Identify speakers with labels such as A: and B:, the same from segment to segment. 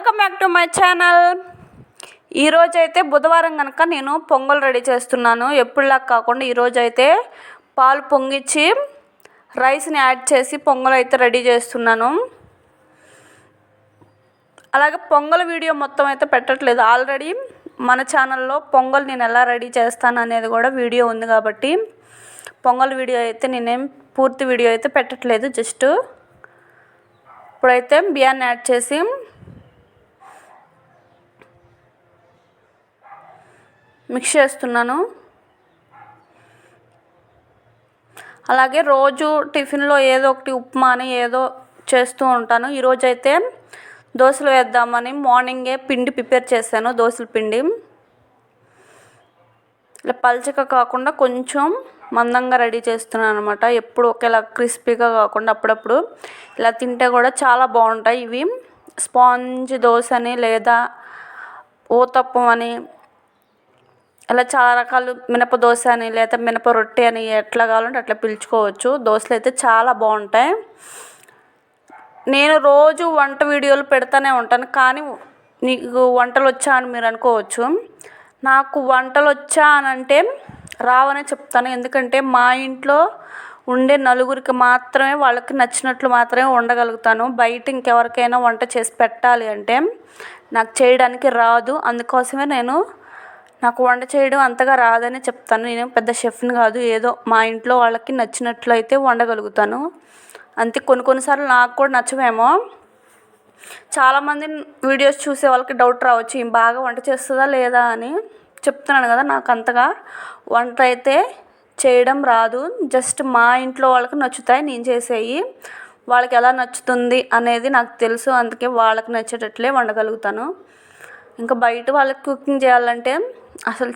A: Welcome back to my channel. ఈరోజైతే బుధవారం కనుక నేను పొంగల్ రెడీ చేస్తున్నాను. ఎప్పుడులా కాకుండా ఈరోజైతే పాలు పొంగిచ్చి రైస్ని యాడ్ చేసి పొంగల్ అయితే రెడీ చేస్తున్నాను. అలాగే పొంగల్ వీడియో మొత్తం అయితే పెట్టట్లేదు. ఆల్రెడీ మన ఛానల్లో పొంగల్ నేను ఎలా రెడీ చేస్తాను అనేది కూడా వీడియో ఉంది కాబట్టి పొంగల్ వీడియో అయితే నేనేం పూర్తి వీడియో అయితే పెట్టట్లేదు. జస్ట్ ఇప్పుడైతే బియ్యాన్ని యాడ్ చేసి మిక్స్ చేస్తున్నాను. అలాగే రోజు టిఫిన్లో ఏదో ఒకటి ఉప్మా అని ఏదో చేస్తూ ఉంటాను. ఈరోజైతే దోశలు వేద్దామని మార్నింగే పిండి ప్రిపేర్ చేశాను. దోశల పిండి ఇలా పల్చగా కాకుండా కొంచెం మందంగా రెడీ చేస్తున్నాను అనమాట. ఎప్పుడు ఒకేలా క్రిస్పీగా కాకుండా అప్పుడప్పుడు ఇలా తింటే కూడా చాలా బాగుంటాయి. ఇవి స్పాంజ్ దోశ అని లేదా ఊతప్పం అని ఇలా చాలా రకాలు, మినప దోశ అని లేదా మినప రొట్టె అని ఎట్లా కావాలంటే అట్లా పిలుచుకోవచ్చు. దోశలు అయితే చాలా బాగుంటాయి. నేను రోజు వంట వీడియోలు పెడతానే ఉంటాను. కానీ నీకు వంటలు వచ్చా అని మీరు అనుకోవచ్చు. నాకు వంటలు వచ్చా అని అంటే రావనే చెప్తాను. ఎందుకంటే మా ఇంట్లో ఉండే నలుగురికి మాత్రమే వాళ్ళకి నచ్చినట్లు మాత్రమే వండగలుగుతాను. బయట ఇంకెవరికైనా వంట చేసి పెట్టాలి అంటే నాకు చేయడానికి రాదు. అందుకోసమే నాకు వంట చేయడం అంతగా రాదని చెప్తాను. నేను పెద్ద షెఫ్ని కాదు. ఏదో మా ఇంట్లో వాళ్ళకి నచ్చినట్లు అయితే వండగలుగుతాను అంతే. కొన్నిసార్లు నాకు కూడా నచ్చవేమో. చాలామంది వీడియోస్ చూసే వాళ్ళకి డౌట్ రావచ్చు, ఈమె బాగా వంట చేస్తుందా లేదా అని. చెప్తున్నాను కదా, నాకు అంతగా వంట అయితే చేయడం రాదు. జస్ట్ మా ఇంట్లో వాళ్ళకి నచ్చుతాయి నేను చేసేవి. వాళ్ళకి ఎలా నచ్చుతుంది అనేది నాకు తెలుసు. అందుకే వాళ్ళకి నచ్చేటట్లే వండగలుగుతాను. ఇంకా బయట వాళ్ళకి కుకింగ్ చేయాలంటే అసలు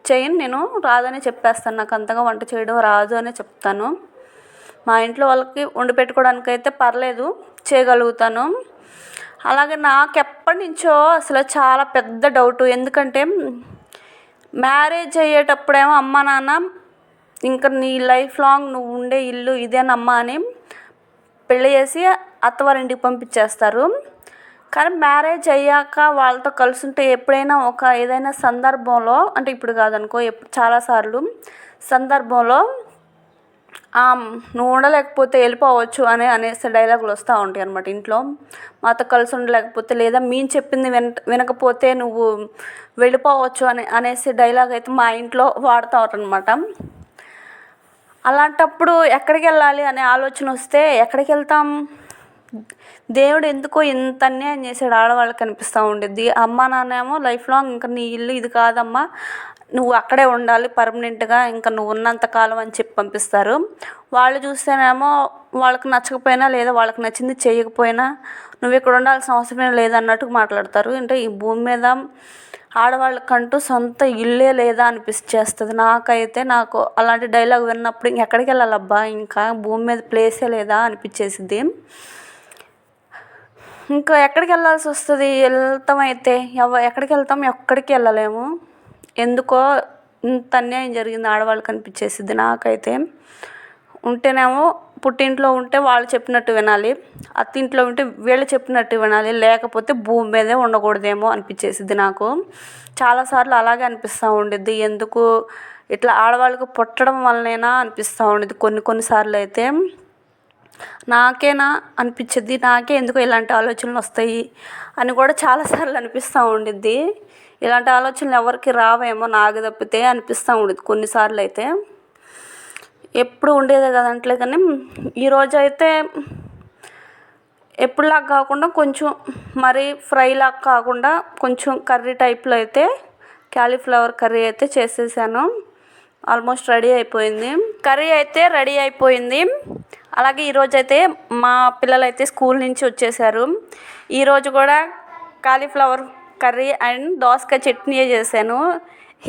A: చేయను. నేను రాదని చెప్పేస్తాను. నాకు అంతగా వంట చేయడం రాదు అనే చెప్తాను. మా ఇంట్లో వాళ్ళకి వండి పెట్టుకోవడానికి అయితే పర్లేదు, చేయగలుగుతాను. అలాగే నాకు ఎప్పటి నుంచో అసలు చాలా పెద్ద డౌటు. ఎందుకంటే మ్యారేజ్ అయ్యేటప్పుడేమో అమ్మ నాన్న ఇంకా నీ లైఫ్ లాంగ్ నువ్వు ఉండే ఇల్లు ఇదేనమ్మా అని పెళ్ళి చేసి అత్తవారింటికి పంపించేస్తారు. కానీ మ్యారేజ్ అయ్యాక వాళ్ళతో కలిసి ఉంటే ఎప్పుడైనా ఏదైనా సందర్భంలో, అంటే ఇప్పుడు కాదనుకో, చాలాసార్లు సందర్భంలో నువ్వు ఉండలేకపోతే వెళ్ళిపోవచ్చు అనేసి డైలాగులు వస్తూ ఉంటాయి అన్నమాట. ఇంట్లో మాతో కలిసి ఉండలేకపోతే లేదా మేము చెప్పింది వినకపోతే నువ్వు వెళ్ళిపోవచ్చు అనేసి డైలాగ్ అయితే మా ఇంట్లో వాడుతూ ఉంటారనమాట. అలాంటప్పుడు ఎక్కడికి వెళ్ళాలి అనే ఆలోచన వస్తే ఎక్కడికి వెళ్తాం? దేవుడు ఎందుకో ఇంత అన్యాయం చేసాడు ఆడవాళ్ళకి అనిపిస్తూ ఉండేది. అమ్మ నాన్న ఏమో లైఫ్ లాంగ్ ఇంకా నీ ఇల్లు ఇది కాదమ్మా, నువ్వు అక్కడే ఉండాలి పర్మనెంట్గా, ఇంకా నువ్వు ఉన్నంత కాలం అని చెప్పి పంపిస్తారు. వాళ్ళు చూస్తేనేమో వాళ్ళకి నచ్చకపోయినా లేదా వాళ్ళకి నచ్చింది చేయకపోయినా నువ్వు ఇక్కడ ఉండాల్సిన అవసరమే లేదన్నట్టుగా మాట్లాడతారు. అంటే ఈ భూమి మీద ఆడవాళ్ళకంటూ సొంత ఇల్లే లేదా అనిపించేస్తుంది నాకైతే. నాకు అలాంటి డైలాగ్ విన్నప్పుడు ఇంకెక్కడికి వెళ్ళాలబ్బా, ఇంకా భూమి మీద ప్లేసే లేదా అనిపించేసింది. ఇంకా ఎక్కడికి వెళ్ళాల్సి వస్తుంది? వెళ్తామైతే ఎక్కడికి వెళ్తాం? ఎక్కడికి వెళ్ళలేము. ఎందుకో ఇంత అన్యాయం జరిగింది ఆడవాళ్ళకి అనిపించేసింది నాకైతే. ఉంటేనేమో పుట్టింట్లో ఉంటే వాళ్ళు చెప్పినట్టు వినాలి, అత్తింట్లో ఉంటే వీళ్ళు చెప్పినట్టు వినాలి, లేకపోతే భూమి మీదే ఉండకూడదేమో అనిపించేసింది నాకు. చాలాసార్లు అలాగే అనిపిస్తూ ఉండేది. ఎందుకు ఇట్లా ఆడవాళ్ళకు పుట్టడం వల్లనేనా అనిపిస్తూ ఉండేది కొన్నిసార్లు అయితే. నాకేనా అనిపించేది, నాకే ఎందుకు ఇలాంటి ఆలోచనలు వస్తాయి అని కూడా చాలాసార్లు అనిపిస్తూ ఉండిద్ది. ఇలాంటి ఆలోచనలు ఎవరికి రావేమో నాకు తప్పితే అనిపిస్తూ ఉండేది కొన్నిసార్లు అయితే. ఎప్పుడు ఉండేదే కదంటలే. కానీ ఈరోజు అయితే ఎప్పుడులాగా కాకుండా కొంచెం మరీ ఫ్రైలాగా కాకుండా కొంచెం కర్రీ టైప్లో అయితే క్యాలీఫ్లవర్ కర్రీ అయితే చేసేసాను. ఆల్మోస్ట్ రెడీ అయిపోయింది. కర్రీ అయితే రెడీ అయిపోయింది. అలాగే ఈరోజైతే మా పిల్లలు అయితే స్కూల్ నుంచి వచ్చేసారు. ఈరోజు కూడా కాలీఫ్లవర్ కర్రీ అండ్ దోసకాయ చట్నీ చేశాను.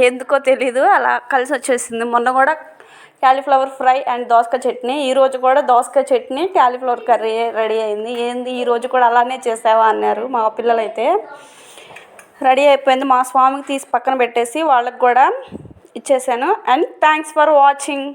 A: ఎందుకో తెలీదు అలా కలిసి వచ్చేసింది. మొన్న కూడా క్యాలీఫ్లవర్ ఫ్రై అండ్ దోసకాయ చట్నీ, ఈరోజు కూడా దోసకాయ చట్నీ క్యాలీఫ్లవర్ కర్రీ రెడీ అయింది. ఏంది ఈరోజు కూడా అలానే చేసావా అన్నారు మా పిల్లలు అయితే. రెడీ అయిపోయింది. మా స్వామికి తీసి పక్కన పెట్టేసి వాళ్ళకి కూడా ఇచ్చేసాను. And thanks for watching.